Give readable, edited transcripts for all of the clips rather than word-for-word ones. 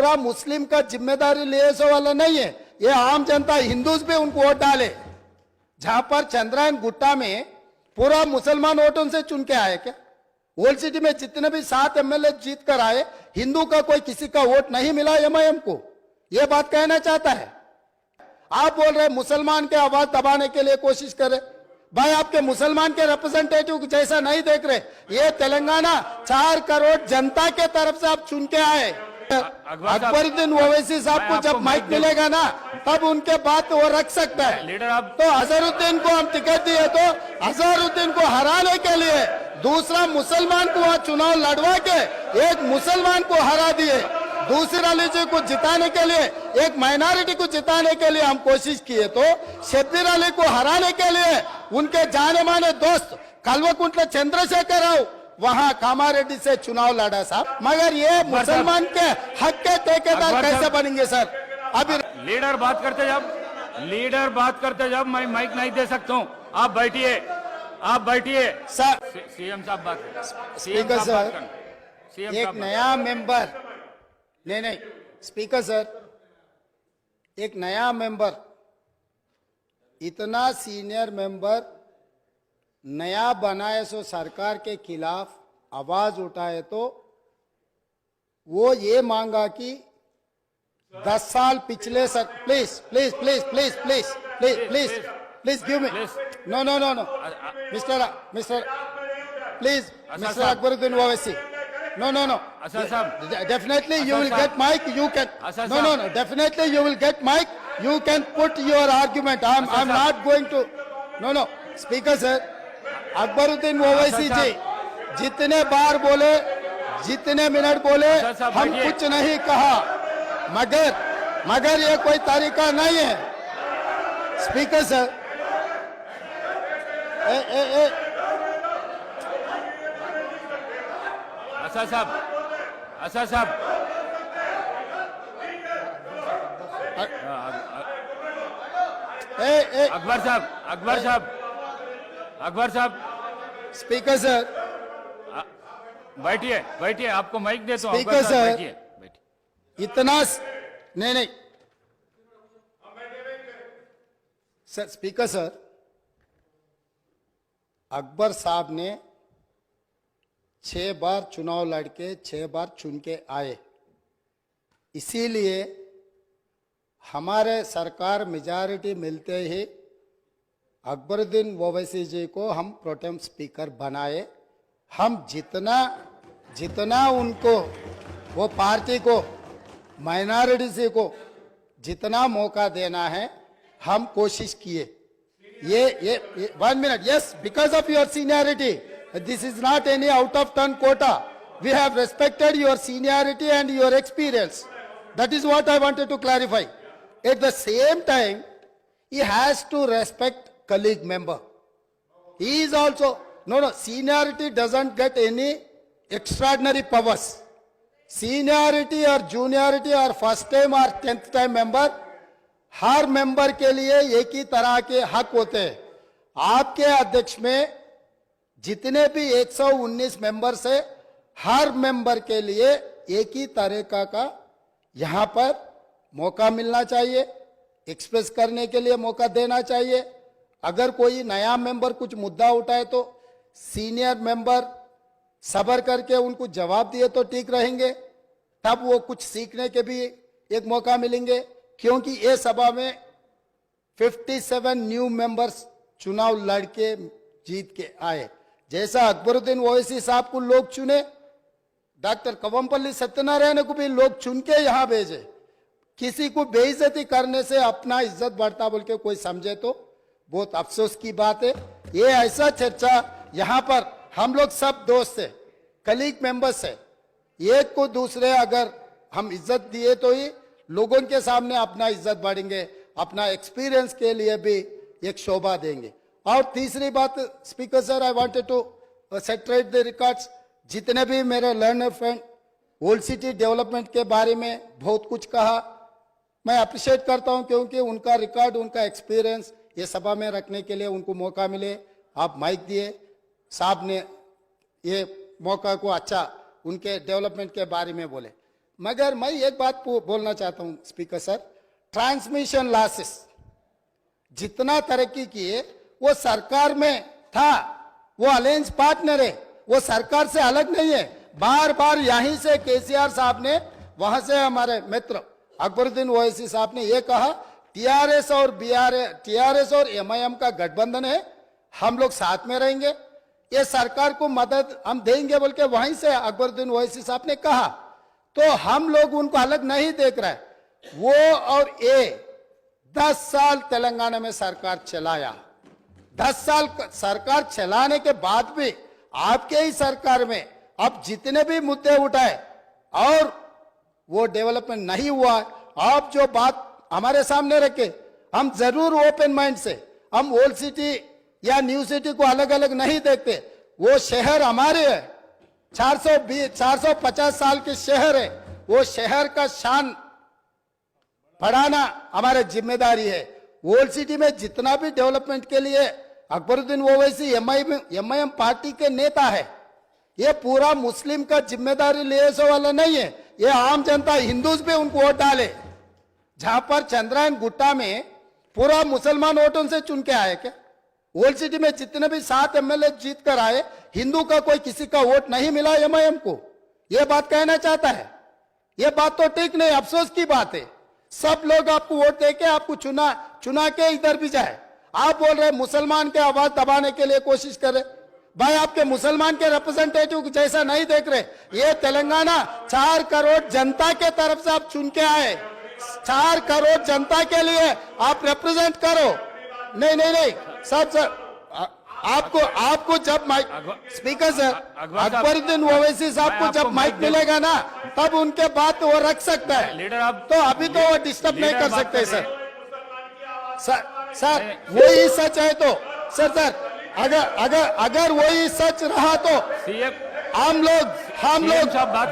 पूरा मुस्लिम का जिम्मेदारी लिए सो वाला नहीं है, ये आम जनता हिंदूज भी उनको वोट डाले। जहां पर चंद्रायन गुट्टा में पूरा मुसलमान वोटों से चुन के आए क्या? ओल्ड सिटी में जितने भी 7 एमएलए जीत कर आए, हिंदू का कोई किसी का वोट नहीं मिला एमआईएम को, यह बात कहना चाहता है। आप बोल रहे मुसलमान के आवाज दबाने के लिए कोशिश कर रहे। भाई आपके मुसलमान के रिप्रेजेंटेटिव जैसा नहीं देख रहे। ये तेलंगाना 4 करोड़ जनता के तरफ से आप चुन के आए। अकबरुद्दीन ओवैसी साहब को जब माइक मिलेगा ना, तब उनके बात वो रख सकता है। लीडर आप तो अजहरुद्दीन को हम टिकट दिए तो अजहरुद्दीन को हराने के लिए दूसरा मुसलमान को वहां चुनाव लड़वा के एक मुसलमान को हरा दिए। दूसरी अली को जिताने के लिए, एक माइनॉरिटी को जिताने के लिए हम कोशिश किए तो शब्बीर अली को हराने के लिए उनके जाने माने दोस्त कल्वकुंट्ला चंद्रशेखर राव वहां कामारेड्डी से चुनाव लड़ा साहब। मगर ये मुसलमान के हक के ठेकेदार कैसे बनेंगे सर? अभी लीडर बात करते जब मैं माइक नहीं दे सकता हूँ। आप बैठिए सर। सीएम साहब बात करें। स्पीकर सर, एक नया मेंबर, नहीं स्पीकर सर, एक नया मेंबर, इतना सीनियर मेंबर नया बनाए सो सरकार के खिलाफ आवाज उठाए तो वो ये मांगा कि 10 साल पिछले sir, please please please please please please please please give me, no no no no mister please mister Akbaruddin Owaisi, no definitely you will get mic, you can no definitely you will get mic, you can put your argument. I'm not going to no speaker sir, Akbaruddin Owaisi ji जितने बार बोले, जितने minute बोले, हम कुछ नहीं कहा, मगर ये कोई तरीका नहीं है। स्पीकर सर, असा साहब अकबर साहब स्पीकर सर, बैठिए आपको माइक देता हूं। स्पीकर सर, बैठिए इतना नहीं सर, स्पीकर सर, अकबर साहब ने 6 बार चुनाव लड़के 6 बार चुन के आए, इसीलिए हमारे सरकार मेजॉरिटी मिलते ही अकबरुद्दीन ओवैसी जी को हम प्रोटेम स्पीकर बनाए। हम जितना उनको, वो पार्टी को, माइनॉरिटी से को जितना मौका देना है हम कोशिश किए। ये 1 minute, yes, because of your seniority, this is not any out of turn quota. We have respected your seniority and your experience. That is what I wanted to clarify. At the same time, he has to respect colleague member. He is also, no, seniority doesn't get any extraordinary powers. Seniority or juniority or first time or 10th time member, her member के लिए एक ही तरह के हक होते हैं। आपके अध्यक्ष में जितने भी 119 मेंबर्स है, हर मेंबर के लिए एक ही तरीका का यहाँ पर मौका मिलना चाहिए, एक्सप्रेस करने के लिए मौका देना चाहिए। अगर कोई नया मेंबर कुछ मुद्दा उठाए तो सीनियर मेंबर सब्र करके उनको जवाब दिए तो ठीक रहेंगे, तब वो कुछ सीखने के भी एक मौका मिलेंगे। क्योंकि ये सभा में 57 न्यू मेंबर्स चुनाव लड़के जीत के आए। जैसा अकबरुद्दीन ओवैसी साहब को लोग चुने, डॉक्टर कवंपल्ली सत्यनारायण को भी लोग चुन के यहाँ भेजे। किसी को बेइज्जती करने से अपना इज्जत बढ़ता बोल के कोई समझे तो बहुत अफसोस की बात है। ये ऐसा चर्चा यहाँ पर हम लोग सब दोस्त है, कलीग मेंबर्स है, एक को दूसरे अगर हम इज्जत दिए तो ही लोगों के सामने अपना इज्जत बढ़ेंगे, अपना एक्सपीरियंस के लिए भी एक शोभा देंगे। और तीसरी बात speaker sir, I wanted to set right the records. जितने भी मेरे learner friend old city development के बारे में बहुत कुछ कहा, मैं अप्रिशिएट करता हूं, क्योंकि उनका रिकॉर्ड, उनका एक्सपीरियंस ये सभा में रखने के लिए उनको मौका मिले। आप माइक दिए, साहब ने ये मौका को अच्छा उनके डेवलपमेंट के बारे में बोले। मगर मैं एक बात बोलना चाहता हूं स्पीकर सर, ट्रांसमिशन लॉसेस जितना तरक्की किए वो सरकार में था, वो अलायंस पार्टनर है, वो सरकार से अलग नहीं है। बार बार यहीं से केसीआर साहब ने, वहां से हमारे मित्र अकबरुद्दीन ओवैसी साहब ने ये कहा टीआरएस और एमआईएम का गठबंधन है, हम लोग साथ में रहेंगे, ये सरकार को मदद हम देंगे बोल के वहीं से अकबरुद्दीन ओवैसी साहब ने कहा। तो हम लोग उनको अलग नहीं देख रहे। वो और ये 10 साल तेलंगाना में सरकार चलाया, 10 साल सरकार चलाने के बाद भी आपके ही सरकार में अब जितने भी मुद्दे उठाए और वो डेवलपमेंट नहीं हुआ। आप जो बात हमारे सामने रखे, हम जरूर ओपन माइंड से, हम ओल्ड सिटी या न्यू सिटी को अलग अलग नहीं देखते। वो शहर हमारे है, 450 साल के शहर है, वो शहर का शान बढ़ाना हमारी जिम्मेदारी है। ओल्ड सिटी में जितना भी डेवलपमेंट के लिए अकबरुद्दीन ओवैसी एमआईएम पार्टी के नेता है, ये पूरा मुस्लिम का जिम्मेदारी ले वाला नहीं है। ये आम जनता हिंदूज भी उनको वोट डाले। जहां पर चंद्रायन गुट्टा में पूरा मुसलमान वोटों से चुन के आए क्या? ओल्ड सिटी में जितने भी 7 एमएलए जीत कर आए, हिंदू का कोई किसी का वोट नहीं मिला एमआईएम को। यह बात कहना चाहता है, यह बात तो ठीक नहीं, अफसोस की बात है। सब लोग आपको वोट देके आपको चुना के इधर भी जाए। आप बोल रहे मुसलमान के आवाज दबाने के लिए कोशिश कर रहे। भाई आपके मुसलमान के रिप्रेजेंटेटिव जैसा नहीं देख रहे। ये तेलंगाना 4 करोड़ जनता के तरफ से आप चुन के आए, 4 करोड़ जनता के लिए आप रिप्रेजेंट करो। नहीं नहीं नहीं सर आपको जब mic, speaker sir, Akbaruddin Owaisi साहब को जब माइक मिलेगा ना, तब उनके बात वो रख सकता है। लीडर तो अभी तो वो डिस्टर्ब नहीं कर सकते सर वही सच है तो सर अगर वही सच रहा तो हम लोग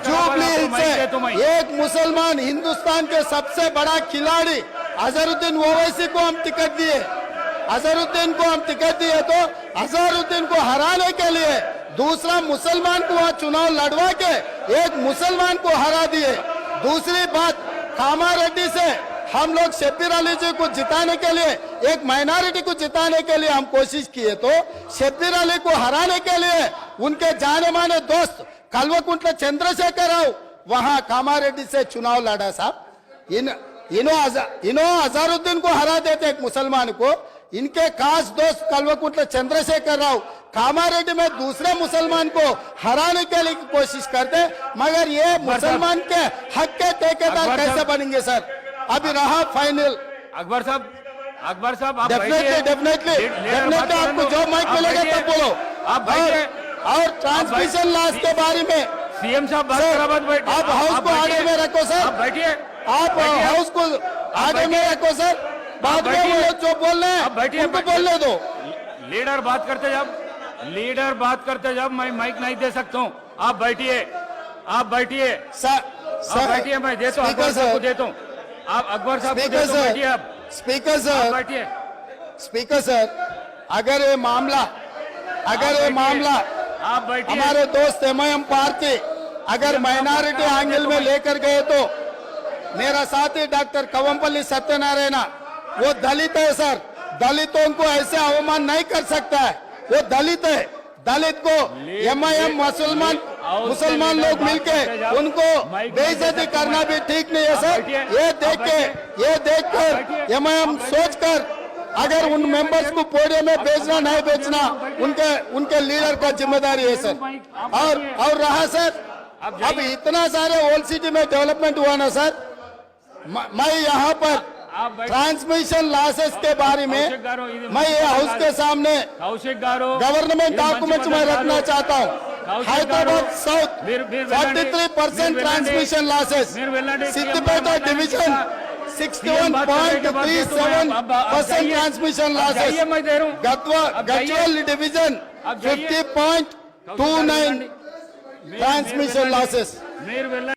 जुबली हिल्स से एक मुसलमान हिंदुस्तान के सबसे बड़ा खिलाड़ी अजहरुद्दीन ओवैसी को हम टिकट दिए, अजहरुद्दीन को हम टिकट दिए, तो अजहरुद्दीन को हराने के लिए दूसरा मुसलमान को वहां चुनाव लड़वा के एक मुसलमान को हरा दिए। दूसरी बात, कामारेड्डी से हम लोग शब्बीर अली जी को जिताने के लिए, एक माइनॉरिटी को जिताने के लिए हम कोशिश किए, तो शब्बीर अली को हराने के लिए उनके जाने माने दोस्त कल्वकुंट्ला चंद्रशेखर राव वहां कामारेड्डी से चुनाव लड़ा साहब। इन्हों अजहरुद्दीन को हरा देते एक मुसलमान को, इनके खास दोस्त कल्वकुंट्ला चंद्रशेखर राव कामारेड्डी में दूसरे मुसलमान को हराने के लिए कोशिश करते। मगर ये मुसलमान के हक के ठेकेदार कैसे बनेंगे सर? अभी रहा फाइनल। अकबर साहब आप डेफिनेटली आपको जो माइक मिलेगा तब बोलो। आप और ट्रांसमिशन लॉस के बारे में सीएम साहब बात कर, आप हाउस को आगे में रखो सर, आप बैठिए, आप हाउस को आगे में रखो सर। बाद में वो लोग जो बोल रहे हैं उनको बोलने दो। लीडर बात करते जब मैं माइक नहीं दे सकता हूँ। आप बैठिए सर बैठिए, मैं देता हूँ, अकबर साहब को देता हूँ। आप अकबर साहब को देता हूँ, बैठिए आप। स्पीकर सर, अगर ये मामला आप बैठिए। हमारे दोस्त एमआईएम पार्टी अगर माइनॉरिटी एंगल में लेकर गए, तो मेरा साथी डॉक्टर कवंपल्ली सत्यनारायण वो दलित है सर, दलितों को ऐसे अवमान नहीं कर सकता है। वो दलित है, दलित को एमआईएम मुसलमान लोग मिलके उनको बेइज्जती करना भी ठीक नहीं है सर। ये देख कर एमआईएम सोचकर अगर उन मेंबर्स को पोडियम में भेजना नहीं भेजना उनके लीडर का जिम्मेदारी है सर। और रहा सर, अब इतना सारे ओल्ड सिटी में डेवलपमेंट हुआ ना सर, मैं यहाँ पर ट्रांसमिशन लॉसेस के बारे में मैं ये हाउस के सामने गवर्नमेंट डॉक्यूमेंट्स में रखना चाहता हूँ। Hyderabad south 43% transmission losses, Siddipet division 61.37% transmission losses, Gadwal division 50.29 transmission losses.